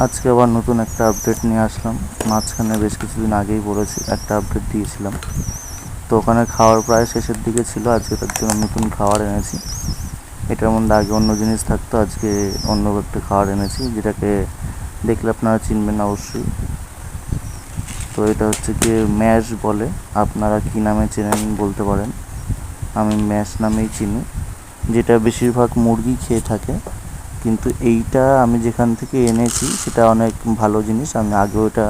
আজকে আবার নতুন একটা আপডেট নিয়ে আসলাম। মাঝখানে বেশ কিছুদিন আগেই বলেছি একটা আপডেট দিয়েছিলাম, তো ওখানে খাওয়ার প্রায় শেষের দিকে ছিল। আজকে তার জন্য নতুন খাবার এনেছি। এটার মধ্যে আগে অন্য জিনিস থাকতো, আজকে অন্য একটা খাবার এনেছি যেটাকে দেখলে আপনারা চিনবেন অবশ্যই। তো এটা হচ্ছে গিয়ে ম্যাশ বলে, আপনারা কী নামে চেনেন বলতে পারেন। আমি ম্যাশ নামেই চিনি, যেটা বেশিরভাগ মুরগি খেয়ে থাকে। কিন্তু এইটা আমি যেখান থেকে এনেছি সেটা অনেক ভালো জিনিস। আমি আগেও এটা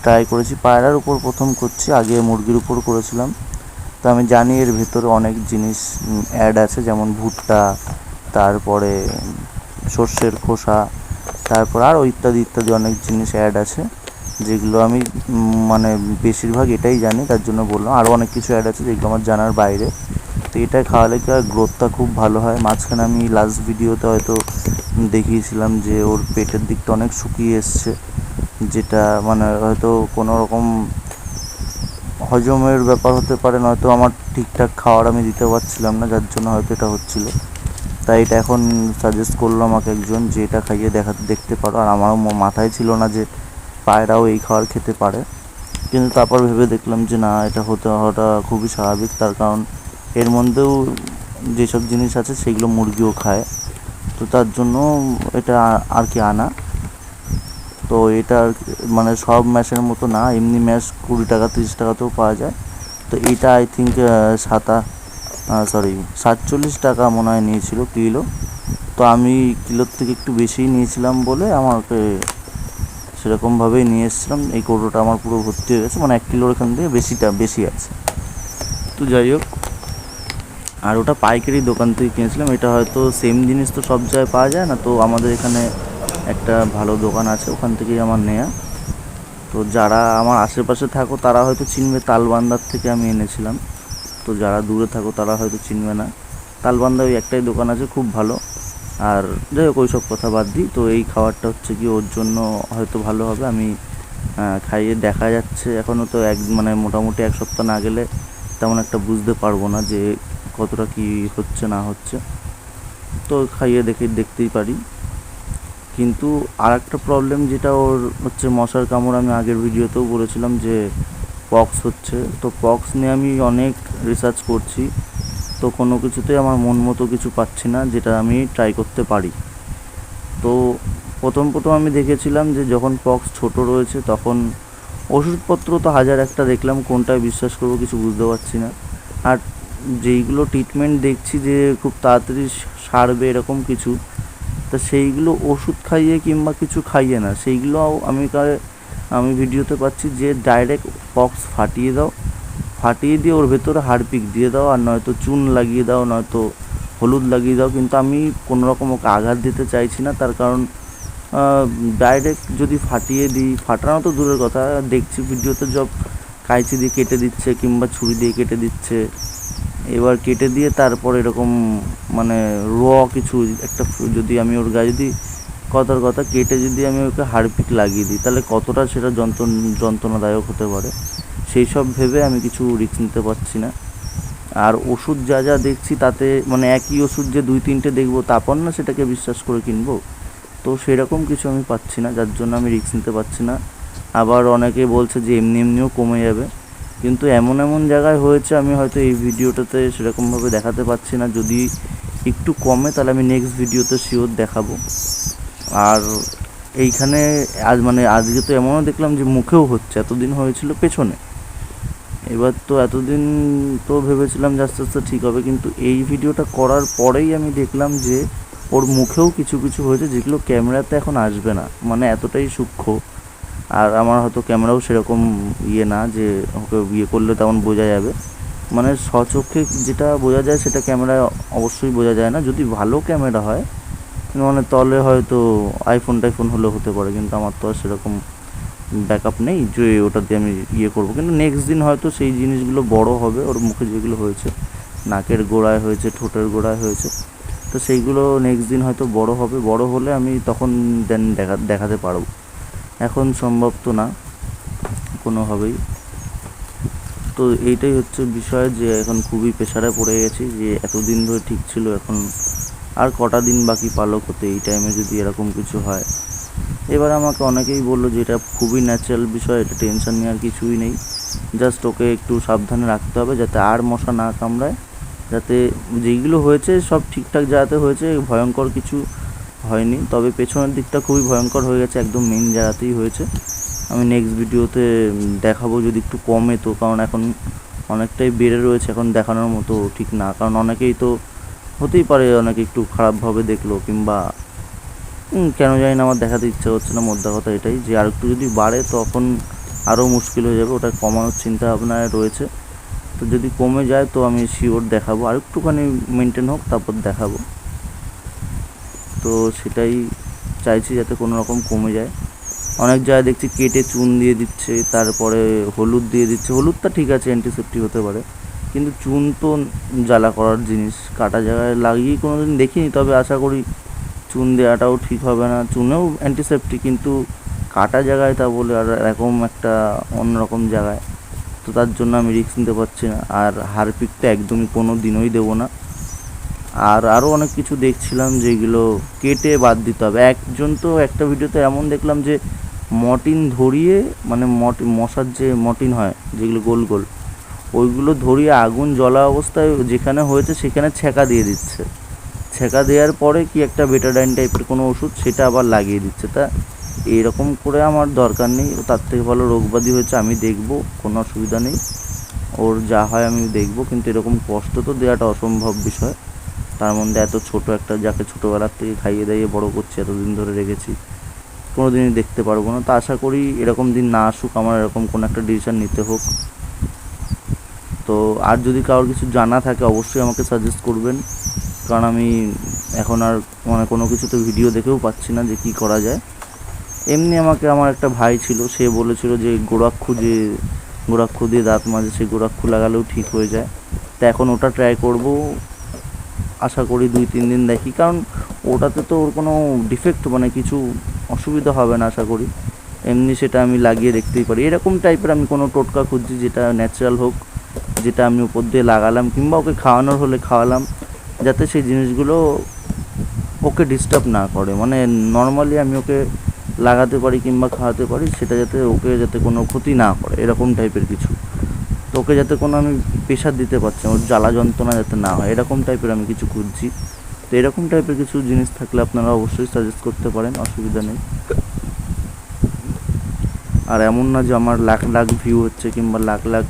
ট্রাই করেছি, পায়রার উপর প্রথম করছি, আগে মুরগির উপর করেছিলাম। তো আমি জানি এর ভেতরে অনেক জিনিস অ্যাড আছে, যেমন ভুট্টা, তারপরে সর্ষের খোসা, তারপর আরও ইত্যাদি ইত্যাদি অনেক জিনিস অ্যাড আছে, যেগুলো আমি মানে বেশিরভাগ এটাই জানি, তার জন্য বললাম। আরও অনেক কিছু অ্যাড আছে যেগুলো আমার জানার বাইরে। তো এটা খাওয়ালে কি আর গ্রোথটা খুব ভালো হয়। মাঝখানে আমি লাস্ট ভিডিওতে হয়তো দেখিয়েছিলাম যে ওর পেটের দিকটা অনেক শুকিয়ে এসছে, যেটা মানে হয়তো কোনো রকম হজমের ব্যাপার হতে পারে, নয়তো আমার ঠিকঠাক খাবার আমি দিতে পারছিলাম না, যার জন্য হয়তো এটা হচ্ছিলো। তাই এটা এখন সাজেস্ট করলো আমাকে একজন যে এটা খাইয়ে দেখতে পারো। আর আমারও মাথায় ছিল না যে পায়রাও এই খাবার খেতে পারে, কিন্তু তারপর ভেবে দেখলাম যে না, এটা হতে হওয়াটা খুবই স্বাভাবিক। তার কারণ এর মধ্যেও যেসব জিনিস আছে সেগুলো মুরগিও খায়, তো তার জন্য এটা আর কি আনা। তো এটা মানে সব ম্যাশের মতো না, এমনি ম্যাশ 20 টাকা 30 টাকাতেও পাওয়া যায়। তো এটা আই থিঙ্ক 47 টাকা মনে হয় নিয়েছিল কিলো। তো আমি কিলোর থেকে একটু বেশিই নিয়েছিলাম বলে আমাকে সেরকমভাবেই নিয়ে এসেছিলাম। এই কৌটোটা আমার পুরো ভর্তি হয়ে গেছে, মানে 1 কিলোর এখান থেকে বেশি আছে। তো যাই হোক, আর ওটা পাইকারি দোকান থেকে কিনেছিলাম। এটা হয়তো সেম জিনিস তো সব জায়গায় পাওয়া যায় না, তো আমাদের এখানে একটা ভালো দোকান আছে, ওখান থেকেই আমার নেয়া। তো যারা আমার আশেপাশে থাকো তারা হয়তো চিনবে, তালবান্দার থেকে আমি এনেছিলাম। তো যারা দূরে থাকো তারা হয়তো চিনবে না। তালবান্দা ওই একটাই দোকান আছে, খুব ভালো। আর যাই হোক, ওই সব কথা বাদ দিই। তো এই খাবারটা হচ্ছে কি ওর জন্য হয়তো ভালো হবে। আমি খাইয়ে দেখা যাচ্ছে, এখনও তো মানে মোটামুটি 1 সপ্তাহ না গেলে তেমন একটা বুঝতে পারবো না যে কতটা কি হচ্ছে না হচ্ছে। তো খাইয়ে দেখতেই পারি। কিন্তু আর একটা প্রবলেম যেটা ওর হচ্ছে মশার কামড়। আমি আগের ভিডিওতেও বলেছিলাম যে পক্স হচ্ছে। তো পক্স নিয়ে আমি অনেক রিসার্চ করছি, তো কোনো কিছুতেই আমার মন মতো কিছু পাচ্ছি না যেটা আমি ট্রাই করতে পারি। তো প্রথম আমি দেখেছিলাম যে যখন পক্স ছোট রয়েছে তখন ওষুধপত্র তো হাজার একটা দেখলাম, কোনটায় বিশ্বাস করবো কিছু বুঝতে পারছি না। আর যেইগুলো ট্রিটমেন্ট দেখছি যে খুব তাড়াতাড়ি সারবে এরকম কিছু, তা সেইগুলো ওষুধ খাইয়ে কিংবা কিছু খাইয়ে না, সেইগুলো আমি ভিডিওতে পাচ্ছি যে ডাইরেক্ট পক্স ফাটিয়ে দিয়ে ওর ভেতরে হারপিক দিয়ে দাও, আর নয়তো চুন লাগিয়ে দাও, নয়তো হলুদ লাগিয়ে দাও। কিন্তু আমি কোনো রকম ওকে আঘাত দিতে চাইছি না, তার কারণ ডাইরেক্ট যদি ফাটিয়ে দিই, ফাটানো তো দূরের কথা, দেখছি ভিডিওতে সব কাঁচি দিয়ে কেটে দিচ্ছে কিংবা ছুরি দিয়ে কেটে দিচ্ছে। এবার কেটে দিয়ে তারপর এরকম মানে কিছু একটা যদি আমি ওর গায়ে যদি কথার কথা কেটে যদি আমি ওকে হারপিক লাগিয়ে দিই, তাহলে কতটা সেটা যন্ত্রণাদায়ক হতে পারে, সেই সব ভেবে আমি কিছু রিস্ক নিতে পারছি না। আর ওষুধ যা যা দেখছি তাতে মানে একই ওষুধ যে 2-3টে দেখবো তারপর না সেটাকে বিশ্বাস করে কিনবো, তো সেরকম কিছু আমি পাচ্ছি না, যার জন্য আমি রিস্ক নিতে পারছি না। আবার অনেকে বলছে যে এমনিও কমে যাবে, কিন্তু এমন জায়গায় হয়েছে আমি হয়তো এই ভিডিওটাতে সেরকমভাবে দেখাতে পারছি না। যদি একটু কমে তাহলে আমি নেক্সট ভিডিওতে শিওর দেখাবো। আর এইখানে আজকে তো এমনও দেখলাম যে মুখেও হচ্ছে, এতদিন হয়েছিল পেছনে। এবার তো এতদিন তো ভেবেছিলাম যে আস্তে আস্তে ঠিক হবে, কিন্তু এই ভিডিওটা করার পরেই আমি দেখলাম যে ওর মুখেও কিছু হয়েছে, যেগুলো ক্যামেরাতে এখন আসবে না, মানে এতটাই সূক্ষ্ম। আর আমার হয়তো ক্যামেরাও সেরকম না যে ওকে করলে তেমন বোঝা যাবে। মানে স্বচক্ষে যেটা বোঝা যায় সেটা ক্যামেরায় অবশ্যই বোঝা যায় না। যদি ভালো ক্যামেরা হয়, মানে তলে হয়তো আইফোন হলেও হতে পারে, কিন্তু আমার তো আর সেরকম ব্যাকআপ নেই যে ওটা দিয়ে আমি করবো। কিন্তু নেক্সট দিন হয়তো সেই জিনিসগুলো বড় হবে, ওর মুখে যেগুলো হয়েছে, নাকের গোড়ায় হয়েছে, ঠোঁটের গোড়ায় হয়েছে, তো সেইগুলো নেক্সট দিন হয়তো বড় হবে। বড় হলে আমি তখন দেন দেখাতে পারবো। এখন সম্ভব তো না কোনোভাবেই। তো এইটাই হচ্ছে বিষয়, যে এখন খুবই প্রেশারে পড়ে গেছি, যে এতদিন ধরে ঠিক ছিল, এখন আর কটা দিন বাকি পালক হতে, এই টাইমে যদি এরকম কিছু হয় এবার আমাকে অনেকেই বললো যে এটা খুবই ন্যাচারাল বিষয়, এটা টেনশন নেওয়ার কিছুই নেই, জাস্ট ওকে একটু সাবধানে রাখতে হবে যাতে আর মশা না কামড়ায়, যাতে যেইগুলো হয়েছে সব ঠিকঠাক জায়গাতে হয়েছে, ভয়ঙ্কর কিছু হয়নি। তবে পেছনের দিকটা খুবই ভয়ঙ্কর হয়ে গেছে, একদম মেন জায়গাতেই হয়েছে। আমি নেক্সট ভিডিওতে দেখাবো যদি একটু কমে, তো কারণ এখন অনেকটাই বেড়ে রয়েছে, এখন দেখানোর মতো ঠিক না, কারণ অনেকেই তো হতেই পারে অনেকে একটু খারাপভাবে দেখলো, কিংবা কেন জানি না আমার দেখাতে ইচ্ছা হচ্ছে না। মোদ্দা কথা এটাই যে আর একটু যদি বাড়ে তখন আরও মুশকিল হয়ে যাবে, ওটা কমানোর চিন্তা ভাবনায় রয়েছে। তো যদি কমে যায় তো আমি শিওর দেখাবো, আর একটুখানি মেনটেন হোক তারপর দেখাবো। তো সেটাই চাইছি যাতে কোনো রকম কমে যায়। অনেক জায়গায় দেখছি কেটে চুন দিয়ে দিচ্ছে, তারপরে হলুদ দিয়ে দিচ্ছে। হলুদটা ঠিক আছে, অ্যান্টিসেপ্টিক হতে পারে, কিন্তু চুন তো জ্বালা করার জিনিস, কাটা জায়গায় লাগিয়ে কোনো দিন দেখিনি, তবে আশা করি চুন দেওয়াটাও ঠিক হবে না। চুনেও অ্যান্টিসেপ্টিক, কিন্তু কাটা জায়গায় তা বলে আর এরকম একটা অন্যরকম জায়গায়, তো তার জন্য আমি রিস্ক নিতে পারছি না। আর হারপিক তো একদমই কোনো দিনই দেবো না। আর আরও অনেক কিছু দেখছিলাম যেগুলো কেটে বাদ দিতে হবে। একজন তো একটা ভিডিওতে এমন দেখলাম যে মর্টিন ধরিয়ে, মানে মশার যে মর্টিন হয় যেগুলো গোল গোল, ওইগুলো ধরিয়ে আগুন জ্বলা অবস্থায় যেখানে হয়েছে সেখানে ছ্যাঁকা দিয়ে দিচ্ছে। ছ্যাঁকা দেওয়ার পরে কি একটা বেটাডাইন টাইপের কোনো ওষুধ, সেটা আবার লাগিয়ে দিচ্ছে। তা এরকম করে আমার দরকার নেই, তার থেকে ভালো রোগবাদী হয়েছে আমি দেখবো, কোনো অসুবিধা নেই, ওর যা হয় আমি দেখবো, কিন্তু এরকম কষ্ট তো দেওয়াটা অসম্ভব বিষয়। তার মধ্যে এত ছোট একটা, যাকে ছোটোবেলার থেকে খাইয়ে দাইয়ে বড় করছি, এতদিন ধরে রেখেছি, কোনো দিনই দেখতে পারবো না। তো আশা করি এরকম দিন না আসুক, আমার এরকম কোনো একটা ডিসিশান নিতে হোক। তো আর যদি কারোর কিছু জানা থাকে অবশ্যই আমাকে সাজেস্ট করবেন, কারণ আমি এখন আর মানে কোনো কিছুতে ভিডিও দেখেও পাচ্ছি না যে কী করা যায়। এমনি আমাকে আমার একটা ভাই ছিল, সে বলেছিল যে গোড়াক্ষু দিয়ে দাঁত মাজে, সেই গোড়াক্ষু লাগালেও ঠিক হয়ে যায়। তা এখন ওটা ট্রাই করব, আশা করি 2-3 দিন দেখি, কারণ ওটাতে তো ওর কোনো ডিফেক্ট মানে কিছু অসুবিধা হবে না আশা করি। এমনি সেটা আমি লাগিয়ে দেখতেই পারি। এরকম টাইপের আমি কোনো টোটকা খুঁজছি যেটা ন্যাচারাল হোক, যেটা আমি উপর দিয়ে লাগালাম, কিংবা ওকে খাওয়ানোর হলে খাওয়ালাম, যাতে সেই জিনিসগুলো ওকে ডিস্টার্ব না করে। মানে নর্মালি আমি ওকে লাগাতে পারি কিংবা খাওয়াতে পারি, সেটা যাতে ওকে যাতে কোনো ক্ষতি না করে, এরকম টাইপের কিছু। তো ওকে যাতে কোনো আমি প্রেশার দিতে পারছি না, ওর জ্বালা যন্ত্রণা যাতে না হয়, এরকম টাইপের আমি কিছু খুঁজছি। তো এরকম টাইপের কিছু জিনিস থাকলে আপনারা অবশ্যই সাজেস্ট করতে পারেন, অসুবিধা নেই। আর এমন না যে আমার লাখ লাখ ভিউ হচ্ছে কিংবা লাখ লাখ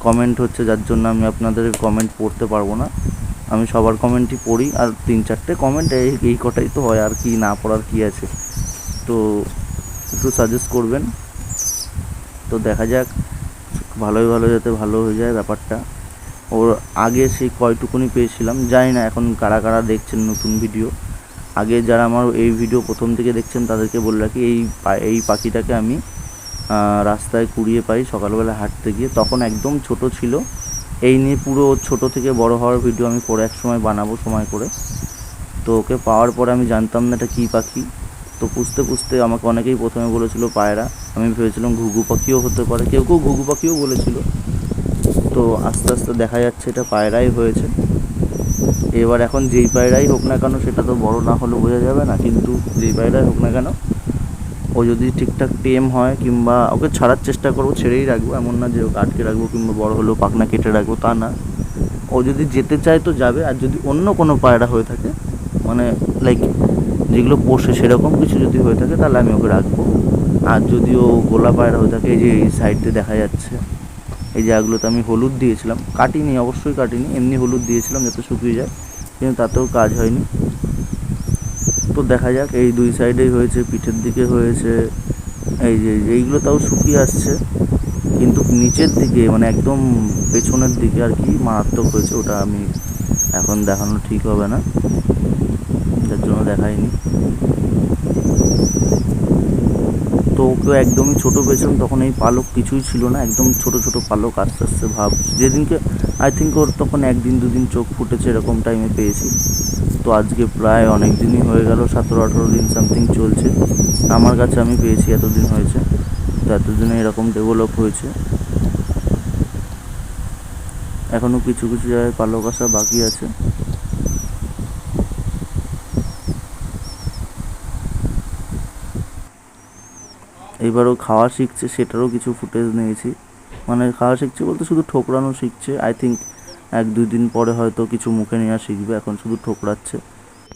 কমেন্ট হচ্ছে, যার জন্য আমি আপনাদের কমেন্ট পড়তে পারবো না। আমি সবার কমেন্টই পড়ি, আর 3-4টে কমেন্ট এই কটাই তো হয়, আর কি না পড়ার কি আছে। তো একটু সাজেস্ট করবেন। তো দেখা যাক, ভালোই ভালো যাতে ভালো হয়ে যায় ব্যাপারটা। ওর আগে সেই কয়টুকুনি পেয়েছিলাম, জানি না এখন কারা কারা দেখছেন নতুন ভিডিও। আগে যারা আমার এই ভিডিও প্রথম থেকে দেখছেন তাদেরকে বলে রাখি, এই পাখিটাকে আমি রাস্তায় কুড়িয়ে পাই সকালবেলা হাঁটতে গিয়ে, তখন একদম ছোট ছিল। এই নিয়ে পুরো ছোট থেকে বড় হওয়ার ভিডিও আমি পরে এক সময় বানাবো সময় করে। তো ওকে পাওয়ার পরে আমি জানতাম না এটা কী পাখি। তো পুষতে পুষতে আমাকে অনেকেই প্রথমে বলেছিল পায়রা, আমি ভেবেছিলাম ঘুঘু পাখিও হতে পারে, কেউ কেউ ঘুঘু পাখিও বলেছিল। তো আস্তে আস্তে দেখা যাচ্ছে এটা পায়রাই হয়েছে। এবার এখন যেই পায়রাই হোক না কেন, সেটা তো বড় না হলে বোঝা যাবে না, কিন্তু যেই পায়রাই হোক না কেন, ও যদি ঠিকঠাক টেম হয়, কিংবা ওকে ছাড়ার চেষ্টা করবো, ছেড়েই রাখবো, এমন না যে ওকে আটকে রাখবো কিংবা বড় হলেও পাখনা কেটে রাখবো, তা না। ও যদি যেতে চায় তো যাবে, আর যদি অন্য কোনো পায়রা হয়ে থাকে, মানে লাইক যেগুলো পোষে সেরকম কিছু যদি হয়ে থাকে, তাহলে আমি ওকে রাখবো। আর যদি ও গোলা পায়রা হয়ে থাকে, এই যে এই সাইডে দেখা যাচ্ছে এই জায়গাগুলোতে আমি হলুদ দিয়েছিলাম, কাটিনি, অবশ্যই কাটিনি, এমনি হলুদ দিয়েছিলাম যাতে শুকিয়ে যায়, কিন্তু তাতেও কাজ হয়নি। তো দেখা যাক, এই 2 সাইডেই হয়েছে, পিঠের দিকে হয়েছে, এই যে এইগুলো তাও শুকিয়ে আসছে, কিন্তু নিচের দিকে মানে একদম পেছনের দিকে আর কি মারাত্মক হয়েছে। ওটা আমি এখন দেখানো ঠিক হবে না, যার জন্য দেখাইনি। তো ওকে একদমই ছোটো পেয়েছিলাম, তখন এই পালক কিছুই ছিল না, একদম ছোট ছোট পালক, আস্তে আস্তে ভাব, যেদিনকে আই থিঙ্ক ওর তখন 1-2 দিন চোখ ফুটেছে, এরকম টাইমে পেয়েছি। তো আজকে প্রায় অনেক দিনই হয়ে গেল, 17-18 দিন সামথিং চলছে আমার কাছে, আমি পেয়েছি এতদিন হয়েছে। তো এতদিনে এরকম ডেভেলপ হয়েছে। এখনও কিছু কিছু জায়গায় পালক আসা বাকি আছে। এবারও খাওয়া শিখছে, সেটারও কিছু ফুটেজ নিয়েছি। মানে খাওয়া শিখছে বলতে শুধু ঠোকরানো শিখছে। আই থিঙ্ক 1-2 দিন পরে হয়তো কিছু মুখে নেওয়া শিখবে, এখন শুধু ঠোকরাচ্ছে।